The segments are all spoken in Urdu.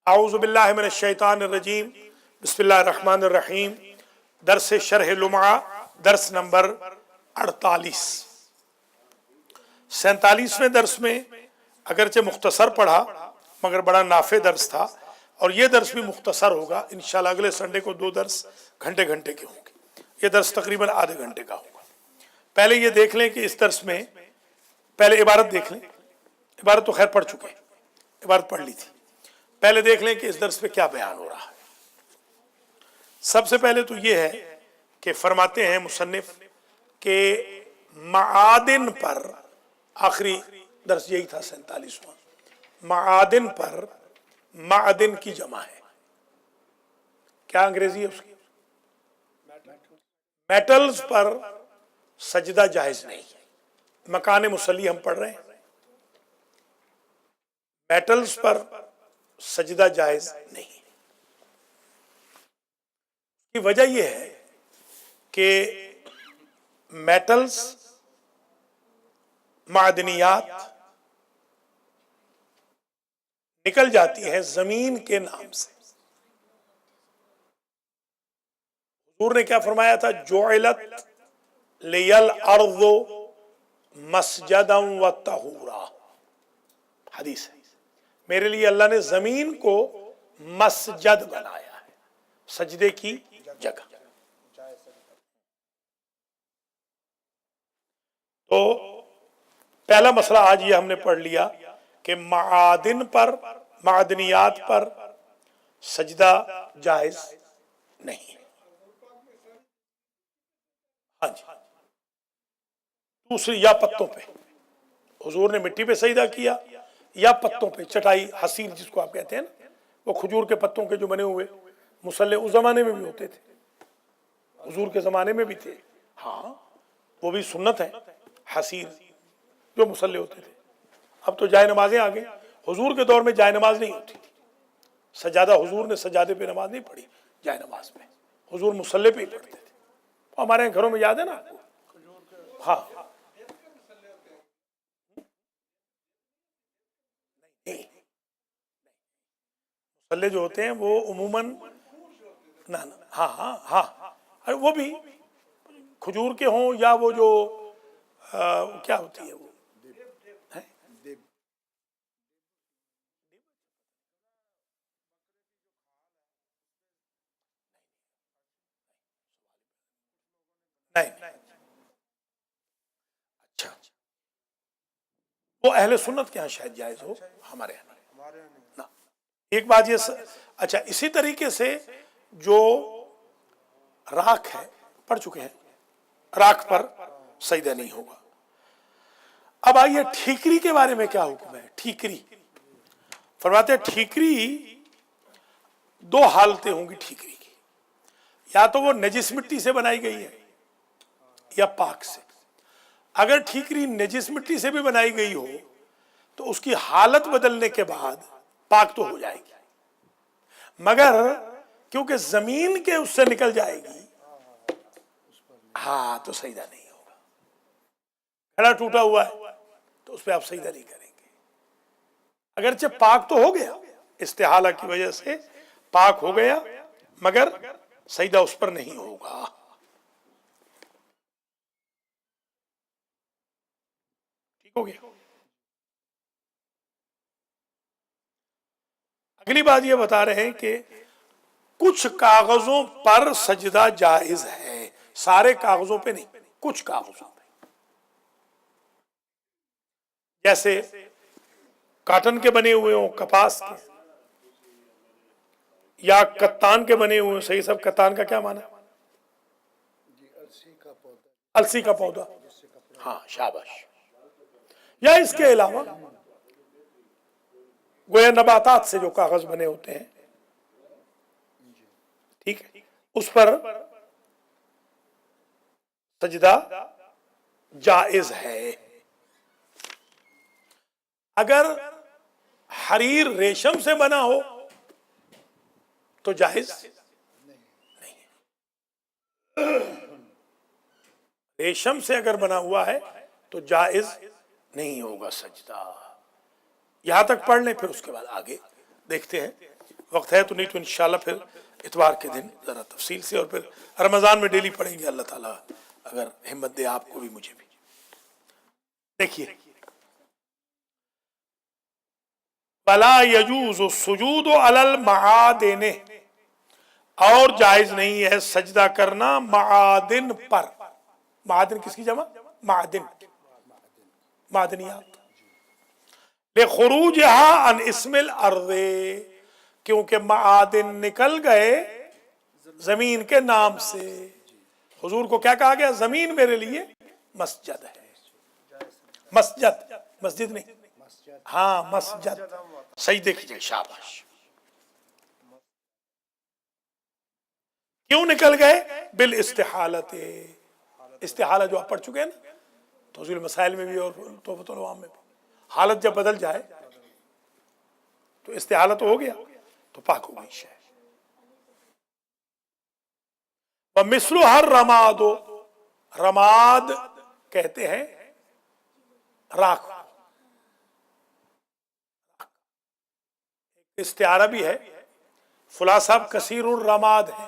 اعوذ باللہ من الشیطان الرجیم بسم اللہ الرحمن الرحیم درس شرح لمعہ درس نمبر 48 47ویں درس میں اگرچہ مختصر پڑھا مگر بڑا نافع درس تھا، اور یہ درس بھی مختصر ہوگا انشاءاللہ۔ اگلے سنڈے کو 2 درس گھنٹے گھنٹے کے ہوں گے، یہ درس تقریباً آدھے گھنٹے کا ہوگا۔ پہلے یہ دیکھ لیں کہ اس درس میں پہلے عبارت دیکھ لیں، عبارت تو خیر پڑھ چکے ہیں، عبارت پڑھ لی تھی۔ پہلے دیکھ لیں کہ اس درس پہ کیا بیان ہو رہا ہے۔ سب سے پہلے تو یہ ہے کہ فرماتے ہیں مصنف کہ معادن پر، آخری درس یہی تھا 47واں، معادن پر، معدن کی جمع ہے، کیا انگریزی ہے اس کی؟ میٹلز پر سجدہ جائز نہیں ہے۔ مکان مصلی ہم پڑھ رہے ہیں، میٹلز پر سجدہ جائز نہیں۔ کی وجہ یہ ہے کہ میٹلز، معدنیات نکل جاتی ہیں زمین کے نام سے۔ حضور نے کیا فرمایا تھا؟ جعلت لی الارض مسجدا و طہورا، حدیث ہے، میرے لیے اللہ نے زمین کو مسجد بنایا ہے، سجدے کی جگہ۔ تو پہلا مسئلہ آج یہ ہم نے پڑھ لیا کہ معادن پر، معدنیات پر سجدہ جائز نہیں۔ ہاں جی، دوسری یا پتوں پہ، حضور نے مٹی پہ سجدہ کیا یا پتوں پہ، چٹائی حصیر جس کو آپ کہتے ہیں نا، وہ کھجور کے پتوں کے جو بنے ہوئے مصلے اس زمانے میں بھی ہوتے تھے، حضور کے زمانے میں بھی تھے، ہاں وہ بھی سنت ہے، حصیر جو مصلے ہوتے تھے۔ اب تو جائے نمازیں آ گئی، حضور کے دور میں جائے نماز نہیں ہوتی تھی، سجادہ حضور نے سجادے پہ نماز نہیں پڑھی، جائے نماز پہ حضور مصلے پہ ہی پڑھتے تھے۔ ہمارے گھروں میں یاد ہے نا آپ کو؟ ہاں مصلے جو ہوتے ہیں وہ عموماً ہاں ہاں ہاں وہ بھی کھجور کے ہوں یا وہ جو کیا ہوتی ہے وہ نہیں، اچھا وہ اہل سنت کے ہاں شاید جائز ہو، ہمارے یہاں نہ۔ ایک بات یہ اچھا، اسی طریقے سے جو راکھ ہے، پڑھ چکے ہیں، راکھ پر سجدہ نہیں ہوگا۔ اب آئیے ٹھیکری کے بارے میں کیا حکم ہے۔ ٹھیکری فرماتے ہیں ٹھیکری 2 حالتیں ہوں گی ٹھیکری کی، یا تو وہ نجس مٹی سے بنائی گئی ہے یا پاک سے۔ اگر ٹھیکری نجس مٹی سے بھی بنائی گئی ہو تو اس کی حالت بدلنے کے بعد پاک تو ہو جائے گی، مگر کیونکہ زمین کے اس سے نکل جائے گی، ہاں تو سجدہ نہیں ہوگا۔ گھڑا ٹوٹا ہوا ہے تو اس پہ آپ سجدہ نہیں کریں گے، اگرچہ پاک تو ہو گیا، استحالہ کی وجہ سے پاک ہو گیا، مگر سجدہ اس پر نہیں ہوگا۔ ٹھیک ہو گیا۔ اگلی بات یہ بتا رہے ہیں کہ کچھ کاغذوں پر سجدہ جائز ہے، سارے کاغذوں پہ نہیں، کچھ کاغذوں پہ، جیسے کاٹن کے بنے ہوئے ہوں، کپاس کے، یا کتان کے بنے ہوئے ہوں۔ صحیح سب کتان کا کیا معنی ہے؟ السی کا پودا، ہاں شاباش۔ یا اس کے علاوہ گویا نباتات سے جو کاغذ بنے ہوتے ہیں، ٹھیک ہے، اس پر سجدہ جائز ہے۔ اگر حریر ریشم سے بنا ہو تو جائز نہیں ہے، ریشم سے اگر بنا ہوا ہے تو جائز نہیں ہوگا سجدہ۔ یہاں تک پڑھ لیں، پھر اس کے بعد آگے دیکھتے ہیں وقت ہے تو نہیں تو انشاءاللہ پھر اتوار کے دن ذرا تفصیل سے، اور پھر رمضان میں ڈیلی پڑھیں گے، اللہ تعالیٰ اگر ہمت دے آپ کو بھی مجھے بھی۔ دیکھیے، ولا یجوز السجود علی المعادن، اور جائز نہیں ہے سجدہ کرنا معادن پر۔ معادن کس کی جمع؟ معدن، معدنیات۔ لخروجها عن اسم الارض، کیونکہ معادن نکل گئے زمین کے نام سے۔ حضور کو کیا کہا گیا؟ زمین میرے لیے مسجد ہے۔ مسجد، مسجد نہیں، ہاں مسجد۔ سجدے کیجئے، شاباش۔ کیوں نکل گئے؟ بالاستحالت، استحالہ جو آپ پڑھ چکے ہیں نا توضیح المسائل میں بھی اور تحفۃ العوام میں بھی، حالت جب بدل جائے تو استحالہ تو ہو گیا، تو پاک ہو گئی شے۔ ومثلها الرماد، رماد کہتے ہیں راکھ، استعارہ بھی ہے۔ فلاں صاحب کثیر الرماد ہے،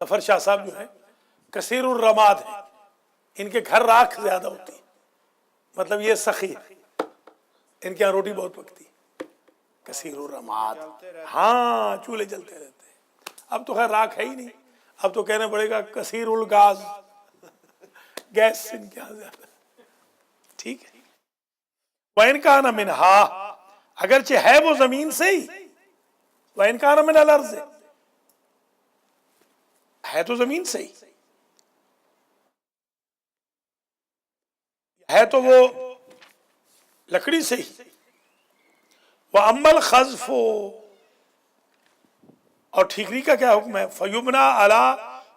ظفر شاہ صاحب جو ہے کثیر الرماد ہے، ان کے گھر راکھ زیادہ ہوتی ہے، مطلب یہ سخی، ان کے یہاں روٹی بہت پکتی، کثیر الرماد، ہاں چولہے جلتے رہتے ہیں۔ اب تو خیر راکھ ہے ہی نہیں، اب تو کہنا پڑے گا کثیر الغاز، گیس ان کے یہاں زیادہ، ٹھیک ہے۔ وَإِنْ كَانَ مِنْهَا، اگرچہ ہے وہ زمین سے ہی، وَإِنْ كَانَ مِنَ الْأَرْضِ، ہے تو زمین سے ہی، ہے تو وہ لکڑی سے ہی۔ وَأَمَّا الْخَزْفُ، اور ٹھیکری کا کیا حکم ہے؟ فَيُبْنَى عَلَى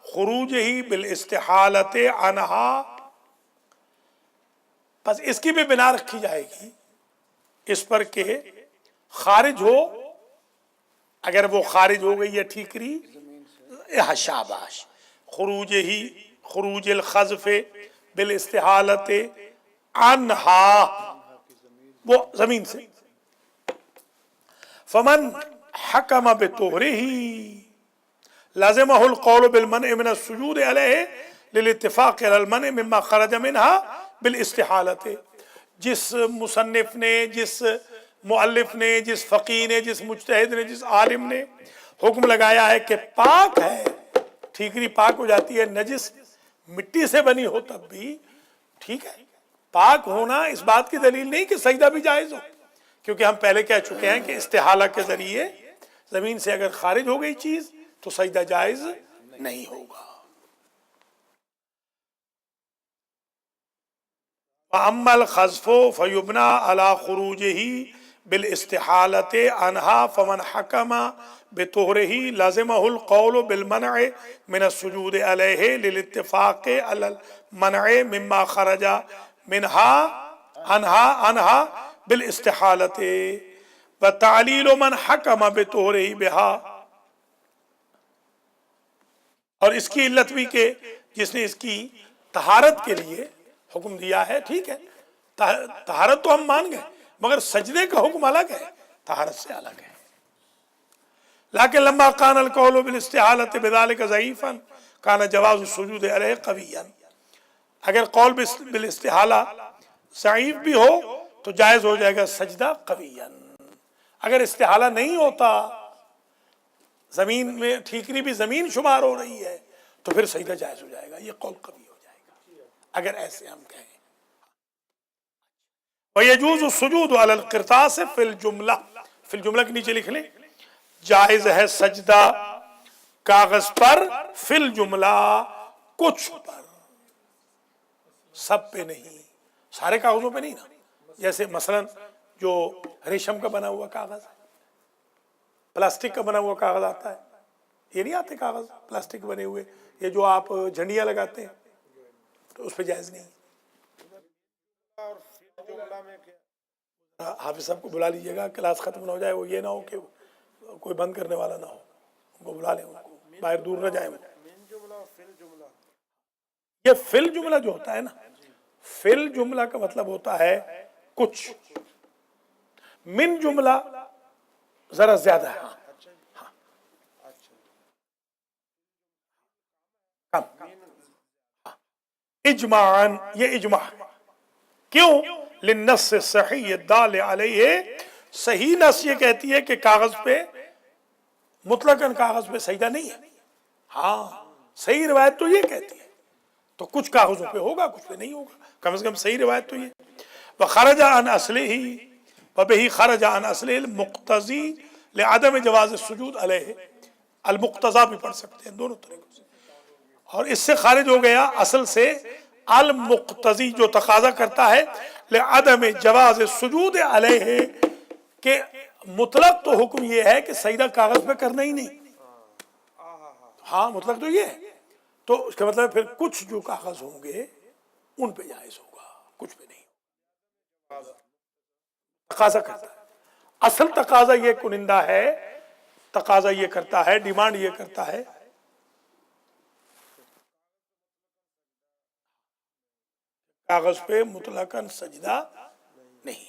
خُرُوجِهِ بِالْإِسْتِحَالَةِ عَنْهَا، بس اس کی بھی بنا رکھی جائے گی اس پر کہ خارج ہو، اگر وہ خارج ہو گئی ہے ٹھیکری، شاباش، خروج الخزف بالاستحالة عنها، وہ زمین سے۔ فمن حکم بطہرہ لازمہ القول بالمنع من السجود علیہ للاتفاق علی المنع مما خرج منها بالاستحالة، جس مصنف نے، جس مؤلف نے، جس فقیہ نے، جس مجتہد نے، جس عالم نے حکم لگایا ہے کہ پاک ہے، ٹھیکری پاک ہو جاتی ہے، نجس مٹی سے بنی ہو تب بھی ٹھیک ہے، پاک ہونا اس بات کی دلیل نہیں کہ سجدہ بھی جائز ہو، کیونکہ ہم پہلے کہہ چکے ہیں کہ استحالہ کے ذریعے زمین سے اگر خارج ہو گئی چیز تو سجدہ جائز نہیں ہوگا۔ وَأَمَّا الْخَزْفُ فَيُبْنَى عَلَى خُرُوجِهِ بِالْإِسْتِحَالَةِ عَنْهَا فَمَنْ حَكَمَ بِطُهْرِهِ لَازِمَهُ الْقَوْلُ بِالْمَنْعِ مِنَ السُّجُودِ عَلَيْهِ لِلْاتِّفَاقِ عَلَى الْمَنْعِ مِمَّا خَرَجَ مِنْهَا عَنْهَا بِالْإِسْتِحَالَةِ وَتَعْلِيلُ مَنْ حَكَمَ بِطُهْرِهِ بِهَا، اور اس کی علت بھی کہ جس نے اس کی طہارت کے لیے حکم دیا ہے، ٹھیک ہے، طہارت تو ہم مان گئے مگر سجدے کا حکم الگ ہے، طہارت سے الگ ہے۔ لیکن لما كان القول بالاستحالة بذلك ضعيفا كان جواز السجود عليه قويا، اگر قول بالاستحالہ ضعیف بھی ہو تو جائز ہو جائے گا سجدہ قویا۔ اگر استحالہ نہیں ہوتا، زمین میں ٹھیکری بھی زمین شمار ہو رہی ہے، تو پھر سجدہ جائز ہو جائے گا، یہ قول قوی ہو جائے گا اگر ایسے ہم کہیں۔ وَيَجُوزُ السُّجُودُ عَلَى الْقِرْطَاسِ فِي الْجُمْلَةِ، فی الجملہ کے نیچے لکھ لیں، جائز ہے سجدہ کاغذ پر، فی الجملہ کچھ پر، سب پہ نہیں، سارے کاغذوں پہ نہیں نا، جیسے مثلا جو ریشم کا بنا ہوا کاغذ ہے، پلاسٹک کا بنا ہوا کاغذ آتا ہے، یہ نہیں آتے کاغذ پلاسٹک بنے ہوئے، یہ جو آپ جھنڈیاں لگاتے ہیں، تو اس پہ جائز نہیں۔ حافظ صاحب کو بلا لیجئے گا، کلاس ختم نہ ہو جائے، وہ یہ نہ ہو کہ کوئی بند کرنے والا نہ ہو، ان کو بلا لیں، ان کو باہر دور نہ جائیں۔ یہ فل جملہ جو ہوتا ہے نا، فل جملہ کا مطلب ہوتا ہے کچھ، من جملہ ذرا زیادہ ہے، ہاں کم، اجماعاً، یہ اجماع کیوں؟ للنص صحیح الدال علیہ، صحیح نص یہ کہتی ہے کہ کاغذ پہ مطلقاً کاغذ پہ سجدہ نہیں ہے، ہاں صحیح روایت تو یہ کہتی ہے، تو کچھ کاغذوں پہ ہوگا کچھ پہ نہیں ہوگا، کم از کم صحیح روایت تو یہ. وخرج عن اصله وبه خرج عن اصله المقتضی لعدم جواز السجود علیہ، المقتضی بھی پڑھ سکتے ہیں دونوں طریقوں سے، اور اس سے خارج ہو گیا اصل سے المقتضی جو تقاضا کرتا ہے لعدم جواز السجود علیہ، کہ مطلق تو حکم یہ ہے کہ سجدہ کاغذ پہ کرنا ہی نہیں، ہاں مطلق تو یہ ہے، تو اس کا مطلب پھر کچھ جو کاغذ ہوں گے ان پہ جائز ہوگا، کچھ پہ نہیں. تقاضا کرتا ہے، اصل تقاضا یہ کنندہ ہے، تقاضا یہ کرتا ہے، ڈیمانڈ یہ کرتا ہے کاغذ پہ مطلقاً سجدہ نہیں.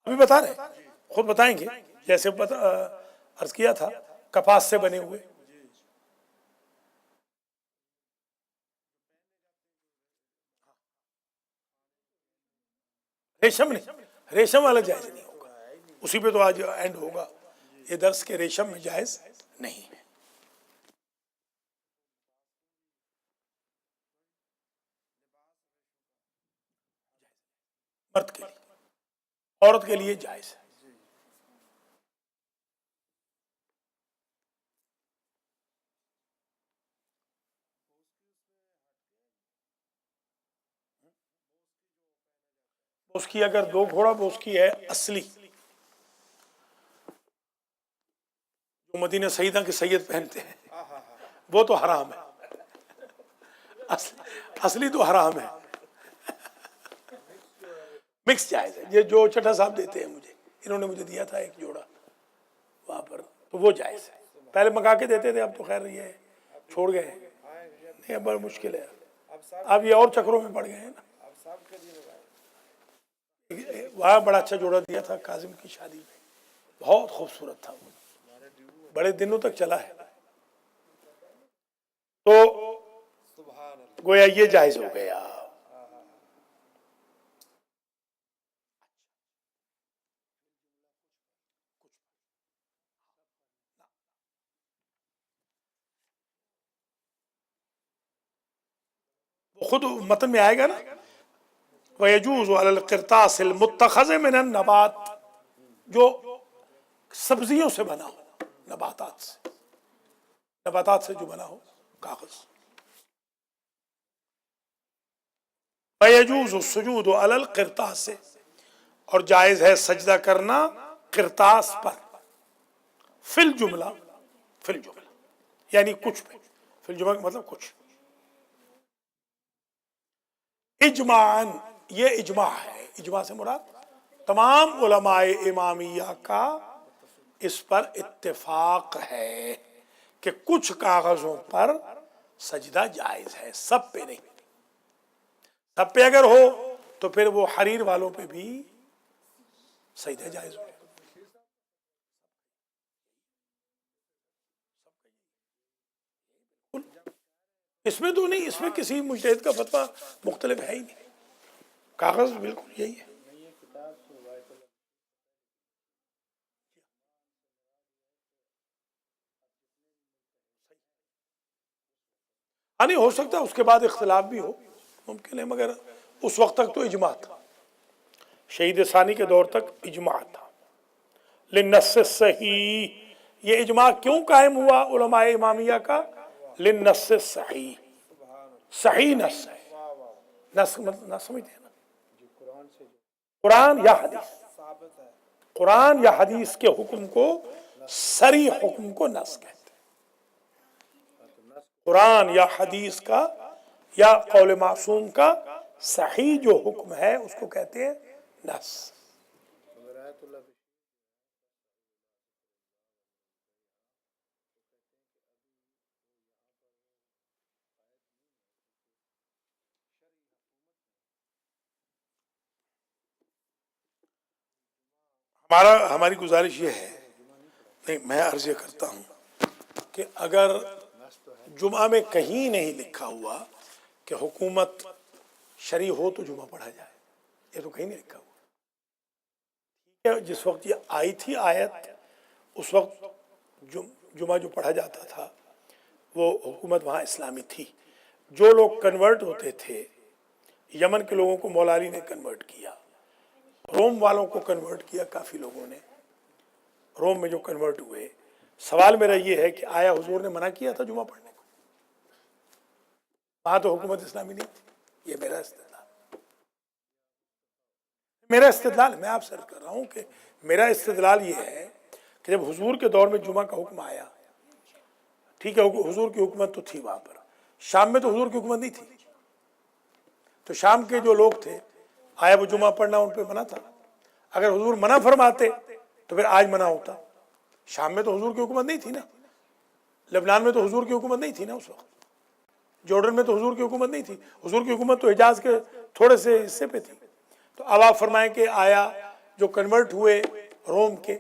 ابھی بتا رہے ہیں، خود بتائیں گے، جیسے عرض کیا تھا کپاس سے بنے ہوئے، ریشم نہیں، ریشم والا جائز نہیں ہوگا، اسی پہ تو آج اینڈ ہوگا یہ درس کے، ریشم میں جائز نہیں ہے. مرد کے لیے، عورت کے لیے جائز ہے. اس کی اگر دو گھوڑا بوس کی ہے اصلی، جو مدینہ سیدہ کے سید پہنتے ہیں، وہ تو حرام ہے، اصلی تو حرام ہے، مکس جائز ہے. یہ جو چٹھا صاحب دیتے ہیں مجھے، انہوں نے مجھے دیا تھا ایک جوڑا وہاں پر، تو وہ جائز ہے. پہلے منگا کے دیتے تھے، اب تو خیر یہ چھوڑ گئے ہیں، نہیں اب بڑا مشکل ہے، اب یہ اور چکروں میں پڑ گئے ہیں نا. وہاں بڑا اچھا جوڑا دیا تھا کاظم کی شادی میں، بہت خوبصورت تھا وہ، بڑے دنوں تک چلا ہے. تو گویا یہ جائز ہو گیا. خود متن میں آئے گا نا، وَيَجُوزُ عَلَى الْقِرْطَاسِ الْمُتَّخَذِ مِنَ النَّبَاتِ، جو سبزیوں سے بنا ہو، نباتات سے جو بنا ہو کاغذ. وَيَجُوزُ السُّجُودُ عَلَى الْقِرْطَاسِ، اور جائز ہے سجدہ کرنا قرطاس پر، فی الجملہ، فی الجملہ یعنی کچھ پہ، فی الجملہ کا مطلب کچھ. اجماعاً، یہ اجماع ہے، اجماع سے مراد تمام علماء امامیہ کا اس پر اتفاق ہے کہ کچھ کاغذوں پر سجدہ جائز ہے، سب پہ نہیں. سب پہ اگر ہو تو پھر وہ حریر والوں پہ بھی سجدہ جائز ہو. اس میں تو نہیں، اس میں کسی مجتہد کا فتویٰ مختلف ہے ہی نہیں، کاغذ بالکل یہی ہے. ہاں نہیں ہو سکتا اس کے بعد اختلاف بھی ہو، ممکن ہے، مگر اس وقت تک تو اجماع تھا، شہید ثانی کے دور تک اجماع تھا. للنص صحیح، یہ اجماع کیوں قائم ہوا علماء امامیہ کا؟ للنص صحیح، صحیح نص ہے. نص نص سمجھتے ہیں نا، قرآن یا حدیث، قرآن یا حدیث کے حکم کو، صریح حکم کو نص کہتے ہیں. قرآن یا حدیث کا یا قول معصوم کا صحیح جو حکم ہے اس کو کہتے ہیں نص. ہماری گزارش یہ ہے، نہیں میں عرض یہ کرتا ہوں کہ اگر جمعہ میں کہیں نہیں لکھا ہوا کہ حکومت شرعی ہو تو جمعہ پڑھا جائے، یہ تو کہیں نہیں لکھا ہوا. ٹھیک ہے، جس وقت یہ آئی تھی آیت اس وقت جمعہ جو پڑھا جاتا تھا وہ حکومت وہاں اسلامی تھی. جو لوگ کنورٹ ہوتے تھے، یمن کے لوگوں کو مولا علی نے کنورٹ کیا، روم والوں کو کنورٹ کیا، کافی لوگوں نے روم میں جو کنورٹ ہوئے. سوال میرا یہ ہے کہ آیا حضور نے منع کیا تھا جمعہ پڑھنے کو؟ وہاں تو حکومت اسلامی نہیں تھی. یہ میرا استدلال میں آپ سے کر رہا ہوں کہ میرا استدلال یہ ہے کہ جب حضور کے دور میں جمعہ کا حکم آیا، ٹھیک ہے حضور کی حکومت تو تھی وہاں پر، شام میں تو حضور کی حکومت نہیں تھی، تو شام کے جو لوگ تھے آیا وہ جمعہ پڑھنا ان پہ منع تھا. اگر حضور منع فرماتے تو پھر آج منع ہوتا. شام میں تو حضور کی حکومت نہیں تھی نا، لبنان میں تو حضور کی حکومت نہیں تھی نا اس وقت، جارڈن میں تو حضور کی حکومت نہیں تھی. حضور کی حکومت تو حجاز کے تھوڑے سے حصے پہ تھی. تو اب آپ فرمائیں کہ آیا جو کنورٹ ہوئے روم کے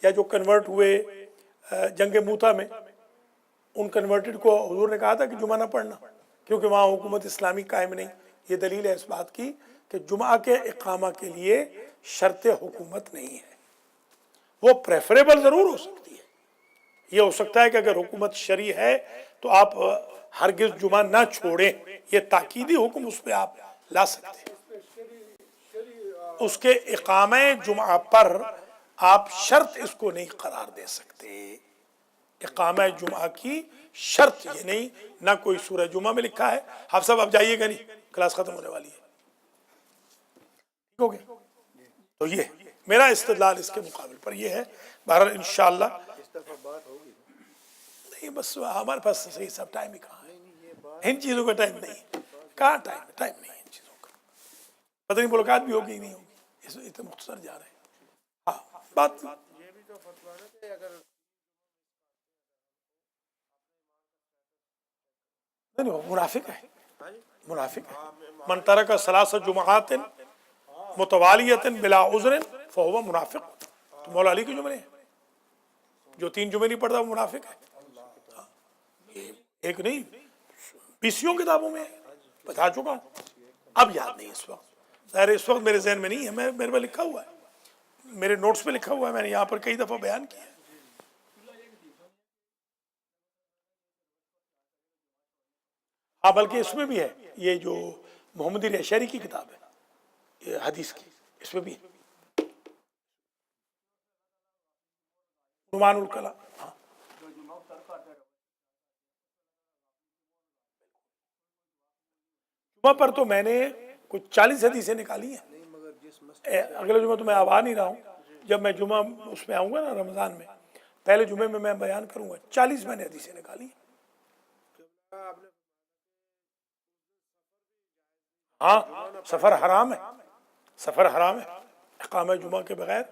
یا جو کنورٹ ہوئے جنگ موتا میں، ان کنورٹڈ کو حضور نے کہا تھا کہ جمعہ نہ پڑھنا کیونکہ وہاں حکومت اسلامی قائم نہیں. یہ دلیل ہے اس بات کی کہ جمعہ کے اقامہ کے لیے شرط حکومت نہیں ہے. وہ پریفریبل ضرور ہو سکتی ہے. یہ ہو سکتا ہے کہ اگر حکومت شرعی ہے تو آپ ہرگز جمعہ نہ چھوڑیں، یہ تاکیدی حکم اس پہ آپ لا سکتے ہیں. اس کے اقامہ جمعہ پر آپ شرط اس کو نہیں قرار دے سکتے. اقامہ جمعہ کی شرط یہ نہیں، نہ کوئی سورہ جمعہ میں لکھا ہے. آپ سب اب جائیے گا نہیں، کلاس ختم ہونے والی ہے. ٹھیک ہو گیا؟ تو یہ میرا استدلال اس کے مقابل پر یہ ہے. بہرحال انشاءاللہ نہیں، بس ہمارے پاس صحیح سب ٹائم ہی کہاں ہے، ان چیزوں کا ٹائم نہیں. کہاں ٹائم نہیں ہے ان چیزوں کا. پتہ نہیں ملاقات بھی ہوگی نہیں ہوگی، اتنے مختصر جا رہے ہیں. ہاں بات نہیں، منافق ہے، منافق ہے. من ترک ثلاث جمعات متوالیۃ بلا عذر فہو منافق. تو مولا علی کے جملے ہیں، جو 3 جمعے نہیں پڑھتا وہ منافق ہے. ایک نہیں، 20 کتابوں میں بتا چکا ہوں، اب یاد نہیں اس وقت. ظاہر اس وقت میرے ذہن میں نہیں ہے، میرے پہ لکھا ہوا ہے، میرے نوٹس پہ لکھا ہوا ہے، میں نے یہاں پر کئی دفعہ بیان کیا ہے. ہاں بلکہ اس میں بھی ہے، یہ جو محمدی ریشاری کی کتاب ہے یہ حدیث کی، اس میں بھی ہے نعمان الکلام. ہاں جمعہ پر تو میں نے کچھ 40 حدیثیں نکالی ہیں. اگلے جمعہ تو میں اب آ نہیں رہا ہوں، جب میں جمعہ اس میں آؤں گا نا رمضان میں، پہلے جمعے میں بیان کروں گا. 40 میں نے حدیثیں نکالی ہیں. ہاں سفر حرام ہے، سفر حرام ہے، اقامہ جمعہ کے بغیر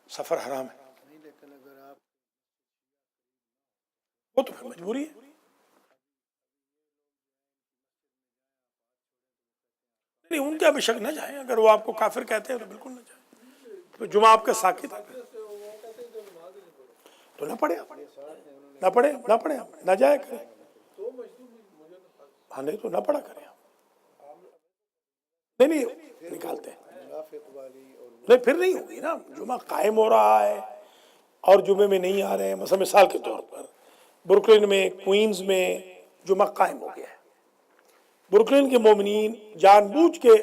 سفر حرام ہے. وہ تو پھر مجبوری ہے. نہیں ان کے بے شک نہ جائیں، اگر وہ آپ کو کافر کہتے ہیں تو بالکل نہ جائیں. تو جمعہ آپ کا ساکت ہے تو نہ پڑھے، نہ پڑھے نہ جائے کریں. ہاں نہیں تو نہ پڑھا کریں. نہیں نکالتے ہیں. نہیں پھر نہیں ہوگی نا، جمعہ قائم ہو رہا ہے اور جمعے میں نہیں آ رہے ہیں. مثلا مثال کے طور پر بروکلن میں، کوئنز میں جمعہ قائم ہو گیا ہے، بروکلن کے مومنین جان بوجھ کے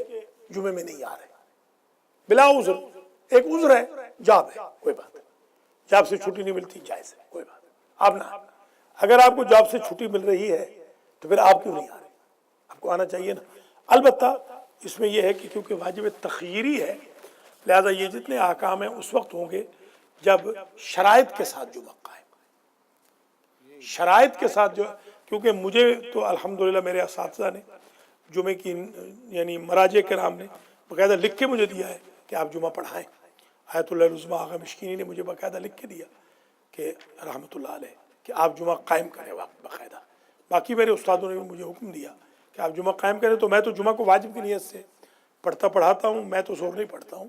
جمعے میں نہیں آ رہے بلا عذر. ایک عذر ہے، جاب ہے، کوئی بات نہیں، جاب سے چھٹی نہیں ملتی، جائز ہے، کوئی بات نہیں. آپ نہ، اگر آپ کو جاب سے چھٹی مل رہی ہے تو پھر آپ کیوں نہیں آ رہے؟ آپ کو آنا چاہیے نا. البتہ اس میں یہ ہے کہ کیونکہ واجب تخییری ہے، لہذا یہ جتنے احکام ہیں اس وقت ہوں گے جب شرائط کے ساتھ جمعہ قائم، شرائط کے ساتھ. جو کیونکہ مجھے تو الحمدللہ میرے اساتذہ نے جمعے کی یعنی مراجع کرام نے باقاعدہ لکھ کے مجھے دیا ہے کہ آپ جمعہ پڑھائیں. آیت اللہ العظمیٰ آغا مشکینی نے مجھے باقاعدہ لکھ کے دیا کہ رحمۃ اللہ علیہ کہ آپ جمعہ قائم کریں وقت باقاعدہ. باقی میرے استادوں نے بھی مجھے حکم دیا کہ آپ جمعہ قائم کریں. تو میں تو جمعہ کو واجب کی نیت سے پڑھاتا ہوں، میں تو زور نہیں پڑھتا ہوں.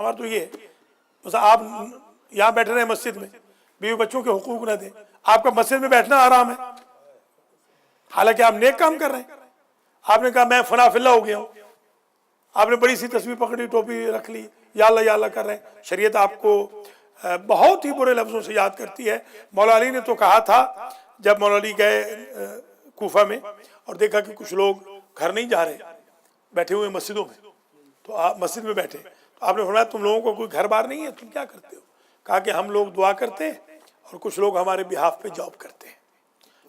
ہمارا تو یہ ہے مثلا آپ یہاں بیٹھ رہے ہیں مسجد میں، بیوی بچوں کے حقوق نہ دیں، آپ کا مسجد میں بیٹھنا حرام ہے، حالانکہ آپ نیک کام کر رہے ہیں۔ آپ نے کہا میں فنا فی اللہ ہو گیا ہوں، آپ نے بڑی سی تصویر پکڑی، ٹوپی رکھ لی، یا اللہ کر رہے ہیں، شریعت آپ کو بہت ہی برے لفظوں سے یاد کرتی ہے۔ مولا علی نے تو کہا تھا جب مولا علی گئے کوفہ میں اور دیکھا کہ کچھ لوگ گھر نہیں جا رہے، بیٹھے ہوئے مسجدوں میں، تو آپ مسجد میں بیٹھے، تو آپ نے فرمایا تم لوگوں کو کوئی گھر بار نہیں ہے، تم کیا کرتے ہو؟ کہا کہ ہم لوگ دعا کرتے ہیں اور کچھ لوگ ہمارے بہاف پہ جاب کرتے ہیں۔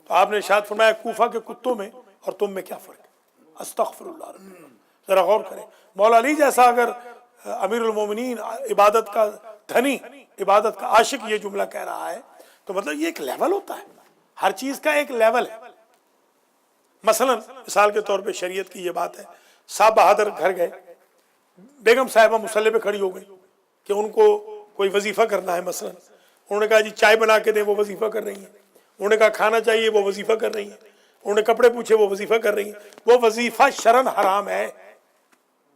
تو آپ نے ارشاد فرمایا کوفہ کے کتوں میں اور تم میں کیا فرق ہے؟ استغفر اللہ رب، ذرا غور کریں۔ مولا علی جیسا اگر امیر المومنین، عبادت کا دھنی، عبادت کا عاشق یہ جملہ کہہ رہا ہے تو مطلب یہ ایک لیول ہوتا ہے، ہر چیز کا ایک لیول ہے۔ مثلا مثال کے طور پہ شریعت کی یہ بات ہے، صاحب بہادر گھر گئے، بیگم صاحبہ مصلی پہ کھڑی ہو گئی کہ ان کو کوئی وظیفہ کرنا ہے، مثلا انہوں نے کہا جی چائے بنا کے دیں، وہ وظیفہ کر رہی ہیں۔ انہوں نے کہا کھانا چاہیے، وہ وظیفہ کر رہی ہیں۔ انہوں نے کپڑے پوچھے، وہ وظیفہ کر رہی ہیں۔ وہ وظیفہ شرعاً حرام ہے،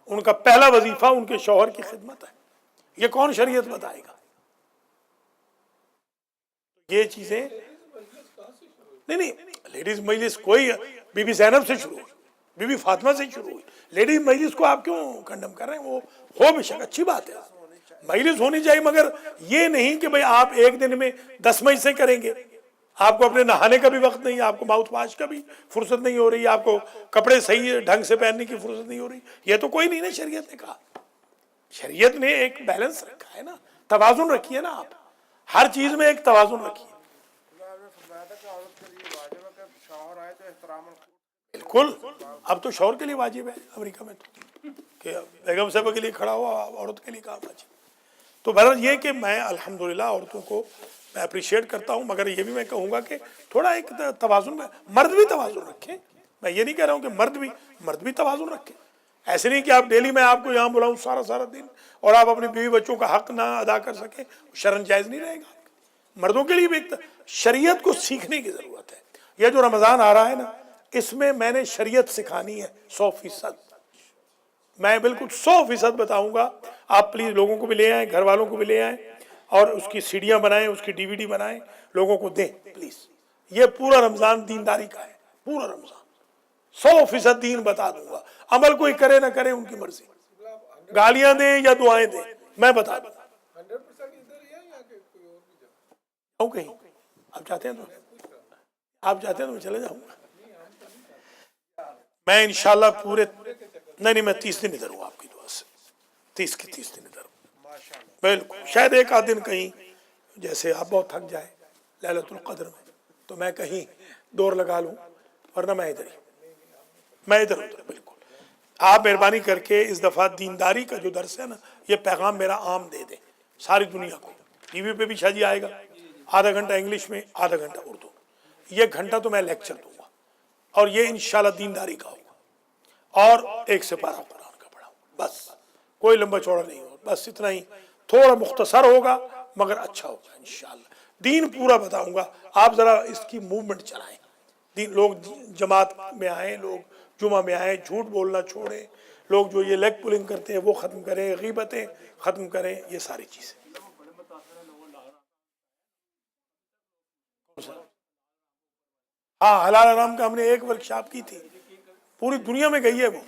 ان کا پہلا وظیفہ ان کے شوہر کی خدمت ہے، یہ کون شریعت بتائے گا؟ یہ چیزیں نہیں، لیڈیز مجلس کوئی بی بی زینب سے شروع ہوئی، بی بی فاطمہ سے شروع ہوئی، لیڈیز مجلس کو آپ کیوں کنڈم کر رہے ہیں؟ وہ ہو بے شک اچھی بات ہے، مجلس ہونی چاہیے، مگر یہ نہیں کہ بھئی آپ ایک دن میں 10 مجلسیں کریں گے، آپ کو اپنے نہانے کا بھی وقت نہیں، آپ کو ماؤتھ واش کا بھی فرصت نہیں ہو رہی، آپ کو کپڑے صحیح ڈھنگ سے پہننے کی فرصت نہیں ہو رہی، یہ تو کوئی نہیں نا شریعت نے کہا۔ شریعت نے ایک بیلنس رکھا ہے نا، توازن رکھی ہے نا، آپ ہر چیز میں ایک توازن رکھیے۔ شوہر آئے تو احترام، بالکل، اب تو شوہر کے لیے واجب ہے امریکہ میں تو کہ بیگم صاحبہ کے لیے کھڑا ہوا، عورت کے لیے کہا واجب۔ تو بہرحال یہ کہ میں الحمدللہ عورتوں کو میں اپریشیٹ کرتا ہوں، مگر یہ بھی میں کہوں گا کہ تھوڑا ایک توازن میں، مرد بھی توازن رکھیں، میں یہ نہیں کہہ رہا ہوں کہ مرد بھی توازن رکھیں، ایسے نہیں کہ آپ ڈیلی میں آپ کو یہاں بلاؤں سارا دن اور آپ اپنی بیوی بچوں کا حق نہ ادا کر سکیں، شرعاً جائز نہیں رہے گا۔ مردوں کے لیے بھی ایک شریعت کو سیکھنے کی ضرورت ہے۔ یہ جو رمضان آ رہا ہے نا، اس میں میں نے شریعت سکھانی ہے 100%، میں بالکل 100% بتاؤں گا۔ آپ پلیز لوگوں کو بھی لے آئیں، گھر والوں کو بھی لے آئیں، اور اس کی سیڈیاں بنائیں، اس کی DVD بنائیں، لوگوں کو دیں پلیز۔ یہ پورا رمضان دینداری کا ہے، پورا رمضان 100% دین بتا دوں گا، عمل کوئی کرے نہ کرے ان کی مرضی، گالیاں دیں یا دعائیں دیں، میں بتا دوں گا۔ کہیں آپ چاہتے ہیں تو میں چلے جاؤں گا، میں انشاءاللہ پورے نہیں میں 30 دن ادھر ہوں آپ کی دعا سے، 30 دن ادھر ہوں بالکل۔ شاید ایک آدھ دن کہیں جیسے آپ بہت تھک جائے لیلۃ القدر میں تو میں کہیں دور لگا لوں، ورنہ میں ادھر بالکل۔ آپ مہربانی کر کے اس دفعہ دینداری کا جو درس ہے نا، یہ پیغام میرا عام دے دیں ساری دنیا کو۔ ٹی وی پہ بھی شاہ جی آئے گا، آدھا گھنٹہ انگلش میں، آدھا گھنٹہ اردو، یہ گھنٹہ تو میں لیکچر دوں گا، اور یہ انشاءاللہ دینداری کا ہوگا، اور ایک سپارہ قرآن کا پڑھاؤں، بس کوئی لمبا چوڑا نہیں ہوگا، بس اتنا ہی، تھوڑا مختصر ہوگا مگر اچھا ہوگا انشاءاللہ۔ دین پورا بتاؤں گا، آپ ذرا اس کی موومنٹ چلائیں، دین لوگ جماعت میں آئیں، لوگ جمعہ میں آئیں، جھوٹ بولنا چھوڑیں، لوگ جو یہ لیگ پولنگ کرتے ہیں وہ ختم کریں، غیبتیں ختم کریں، یہ ساری چیزیں۔ ہاں، حلال حرام کا ہم نے ایک ورکشاپ کی تھی، پوری دنیا میں گئی ہے وہ،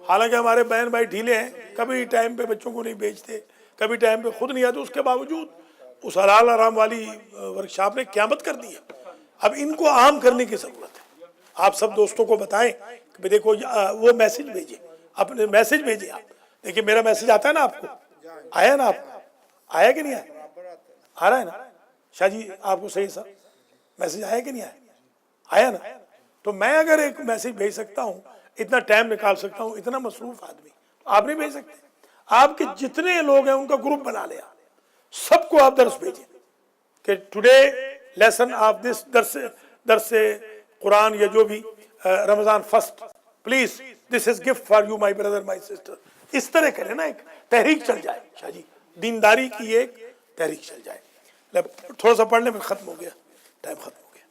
حالانکہ ہمارے بہن بھائی ڈھیلے ہیں، کبھی ٹائم پہ بچوں کو نہیں بیچتے، کبھی ٹائم پہ خود نہیں آتے، اس کے باوجود اس حلال حرام والی ورکشاپ نے قیامت کر دی ہے۔ اب ان کو عام کرنے کی ضرورت ہے، آپ سب دوستوں کو بتائیں کہ دیکھو وہ میسج بھیجیں، اپنے میسج بھیجیں آپ، دیکھیں میرا میسج آتا ہے نا آپ کو، آیا نا آپ کو، آیا کہ نہیں آیا؟ آ رہا ہے نا شاہ جی، آپ کو صحیح سا میسج آیا کہ نہیں آیا نا؟ تو میں اگر ایک میسج بھیج سکتا ہوں، اتنا ٹائم نکال سکتا ہوں، اتنا مصروف آدمی تو آپ نہیں بھیج سکتے؟ آپ کے جتنے لوگ ہیں ان کا گروپ بنا لیا، سب کو آپ درس بھیجیں کہ ٹوڈے لیسن آف دس درس قرآن یا جو بھی رمضان first, please this is gift for you my brother my sister, اس طرح کریں نا، ایک تحریک چل جائے شاہ جی، دینداری کی ایک تحریک چل جائے۔ تھوڑا سا پڑھنے میں ختم ہو گیا، ٹائم ختم ہو گیا۔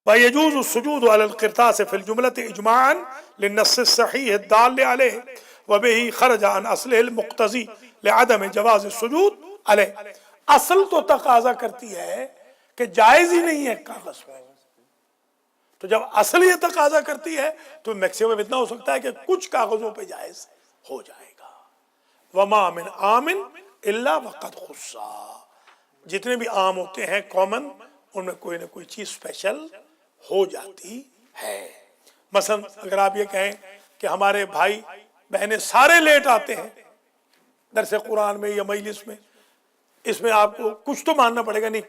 وَيَجُوزُ السُّجُودُ عَلَى الْقِرْطَاسِ فِي الْجُمْلَةِ إِجْمَاعًا لِلنَّصِّ الصَّحِيحِ الدَّالِّ عَلَيْهِ وبه خرج عن اصله المقتضی لعدم جواز السجود علیہ. اصل تو تقاضا کرتی ہے کہ جائز ہی نہیں ہے کاغذ پہ، تو جب اصل یہ تقاضا کرتی ہے تو میکسیمم اتنا ہو سکتا ہے کہ کچھ کاغذوں پہ جائز ہو جائے گا. وما من عام الا وقد خص، جتنے بھی عام ہوتے ہیں کامن، ان میں کوئی نہ کوئی چیز اسپیشل ہو جاتی ہے. مثلا اگر آپ یہ کہیں کہ ہمارے بھائی بہنیں سارے لیٹ آتے ہیں درس قرآن میں یا مجلس میں، اس میں آپ کو کچھ تو ماننا پڑے گا. نہیں،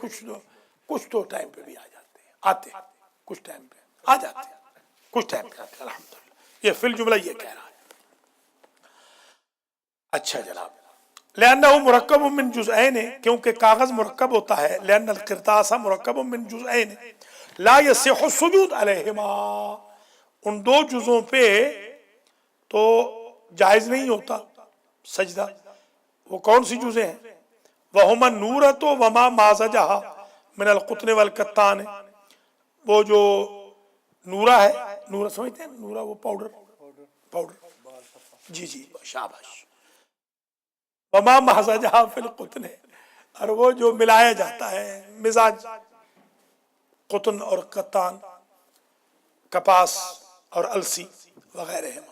کچھ تو ٹائم پہ بھی آ جاتے ہیں، آتے ہیں کچھ ٹائم پہ آ جاتے ہیں، کچھ ٹائم پہ آتے ہیں. الحمدللہ یہ فی الجملہ یہ کہہ رہا ہے. اچھا جناب، لأنه مرکب من جزئین، کیونکہ کاغذ مرکب ہوتا ہے. لأن القرطاس مرکب من جزئین لا يصح السجود علیہما، ان دو جزوں پہ تو جائز نہیں ہوتا سجدہ. وہ کون سی جزیں ہیں؟ وہما النورۃ وما مازجھا من القطن والکتان، وہ جو نورہ ہے، نورہ سمجھتے ہیں نورہ، وہ پاؤڈر جی شاباش. وما مازجھا فی القطن، اور وہ جو ملایا جاتا ہے مزاج قطن اور کتان، کپاس اور السی وغیرہ ہیں.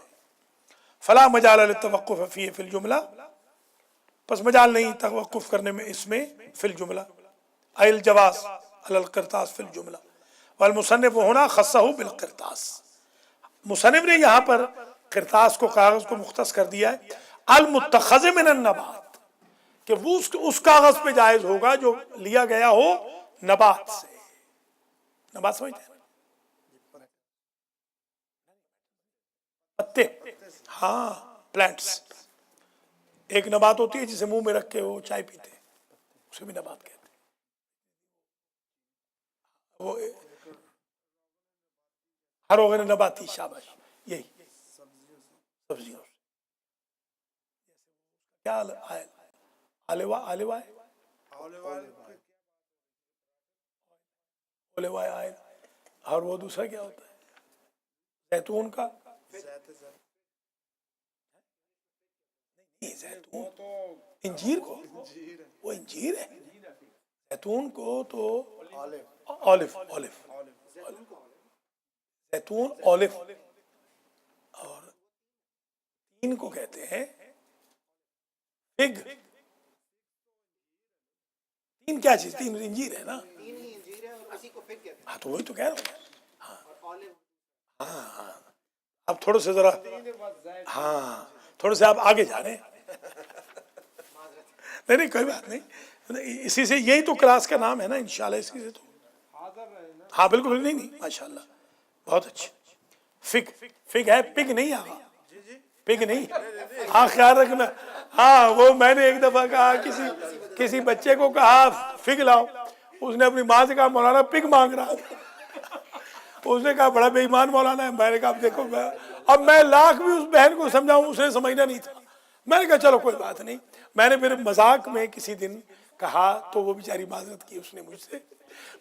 فلا مجال للتوقف فیہ فی الجملہ، پس مجال نہیں توقف کرنے میں اس میں فی الجملہ. ای الجواز علی القرطاس فی الجملہ. والمصنف ہونا خصہ بالقرطاس، مصنف نے یہاں پر قرطاس کو، کاغذ کو مختص کر دیا ہے. المتخذ من النبات، کہ وہ اس کاغذ پہ جائز ہوگا جو لیا گیا ہو نبات سے. نبات سمجھتے ہیں؟ پتے، ہاں پلانٹس. ایک نبات ہوتی ہے جسے منہ میں رکھ کے وہ چائے پیتے ہیں، اسے بھی نبات کہتے ہیں. وہ ہر وغیرہ نباتی، شاباش، یہی سبزیوں. کیا آلیوا آئل، اور وہ دوسرا کیا ہوتا ہے زیتون کا؟ زیتون انجیر کو، وہ انجیر ہے. زیتون کو تو اولیو، زیتون اولیو، اور تین کو کہتے ہیں فگ. تین کیا چیز؟ تین انجیر ہے نا. ہاں تو وہی تو کہہ رہا ہوں. ہاں اب تھوڑے سے ذرا، ہاں تھوڑے سے آپ آگے جا رہے ہیں. نہیں کوئی بات نہیں، اسی سے یہی تو کلاس کا نام ہے نا انشاءاللہ. اسی سے تو ہاں بالکل نہیں ماشاءاللہ بہت اچھا. فگ ہے، پگ نہیں. آگا پگ نہیں، ہاں خیال رکھنا. ہاں وہ میں نے ایک دفعہ کہا کسی بچے کو کہا فگ لاؤ، اس نے اپنی ماں سے کہا مولانا پگ مانگ رہا. اس نے کہا بڑا بے ایمان مولانا ہے. میں نے کہا اب دیکھو، اب میں لاکھ بھی اس بہن کو سمجھاؤں اس نے سمجھنا نہیں تھا. میں نے کہا چلو کوئی بات نہیں. میں نے پھر مذاق میں کسی دن کہا تو وہ بیچاری معذرت کی اس نے مجھ سے.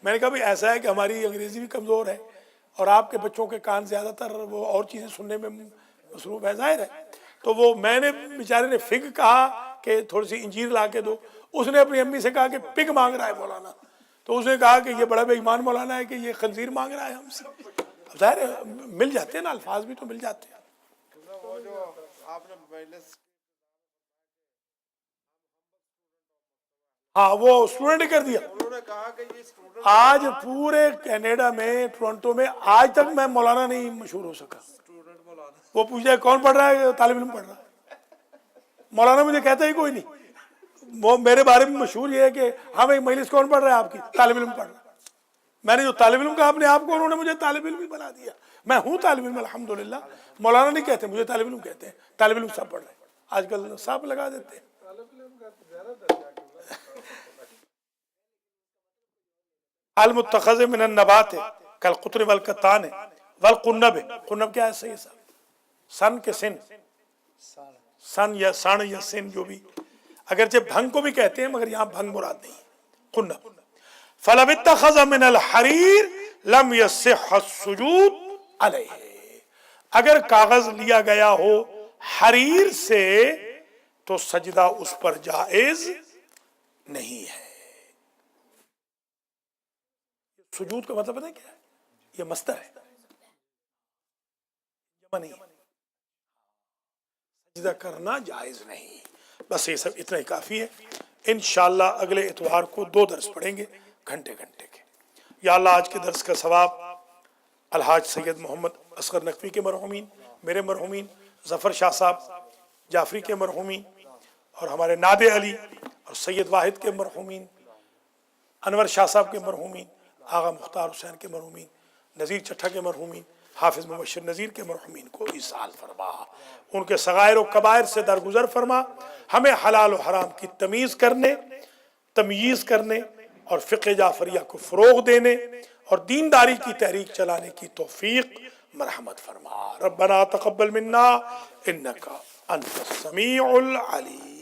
میں نے کہا بھائی ایسا ہے کہ ہماری انگریزی بھی کمزور ہے اور آپ کے بچوں کے کان زیادہ تر وہ اور چیزیں سننے میں مصروف ہے، ظاہر ہے. تو وہ میں نے بیچارے نے فگ کہا کہ تھوڑی سی انجیر لا کے دو، اس نے اپنی امی سے کہا کہ پگ مانگ رہا ہے مولانا. تو اس نے کہا کہ یہ بڑا بے ایمان مولانا ہے کہ یہ خنزیر مانگ رہا ہے ہم سے. اب ظاہر ہے مل جاتے ہیں نا، الفاظ بھی تو مل جاتے ہیں. وہ جو آپ نے ہاں وہ اسٹوڈنٹ کر دیا. انہوں نے کہا کہ یہ اسٹوڈنٹ آج پورے کینیڈا میں، ٹورنٹو میں آج تک میں مولانا نہیں مشہور ہو سکا. مولانا وہ پوچھتا ہے کون پڑھ رہا ہے؟ طالب علم پڑھ رہا ہے. مولانا مجھے کہتا ہی کوئی نہیں. وہ میرے بارے میں مشہور یہ ہے کہ ہاں بھائی مجلس کون پڑھ رہا ہے آپ کی؟ طالب علم پڑھ رہا ہے. میں نے جو طالب علم کہا اپنے آپ کو، انہوں نے مجھے طالب علم ہی بنا دیا. میں ہوں طالب علم الحمدللہ. مولانا نہیں کہتے مجھے، طالب علم کہتے ہیں. طالب علم سب پڑھ رہے ہیں آج کل، سب لگا دیتے ہیں. المتخذ من النبات کالقطن والکتان والقنب. قنب کیا ہے؟ صحیح صاحب سن کے سن، سن یا سن یا سن جو بھی، اگرچہ بھنگ کو بھی کہتے ہیں مگر یہاں بھنگ مراد نہیں. قنب. فلو اتخذ من الحریر لم یصح السجود علیہ، اگر کاغذ لیا گیا ہو حریر سے تو سجدہ اس پر جائز نہیں ہے. سجود کا مطلب پتہ ہے کیا ہے؟ یہ مصدر ہے، جمع نہیں ہے. سجدہ کرنا جائز نہیں. بس یہ سب اتنا ہی کافی ہے. انشاءاللہ اگلے اتوار کو 2 درس پڑھیں گے گھنٹے گھنٹے کے. یا اللہ آج کے درس کا ثواب الحاج سید محمد اصغر نقوی کے مرحومین، میرے مرحومین، ظفر شاہ صاحب جعفری کے مرحومین، اور ہمارے نادر علی اور سید واحد کے مرحومین، انور شاہ صاحب کے مرحومین، آغا مختار حسین کے مرحومین، نذیر چٹھا کے مرحومین، حافظ مبشر نذیر کے مرحومین کو ایصال فرما. ان کے صغائر و کبائر سے درگزر فرما. ہمیں حلال و حرام کی تمییز کرنے اور فقہ جعفریہ کو فروغ دینے اور دینداری کی تحریک چلانے کی توفیق مرحمت فرما. ربنا تقبل منا انک انت السمیع العلیم.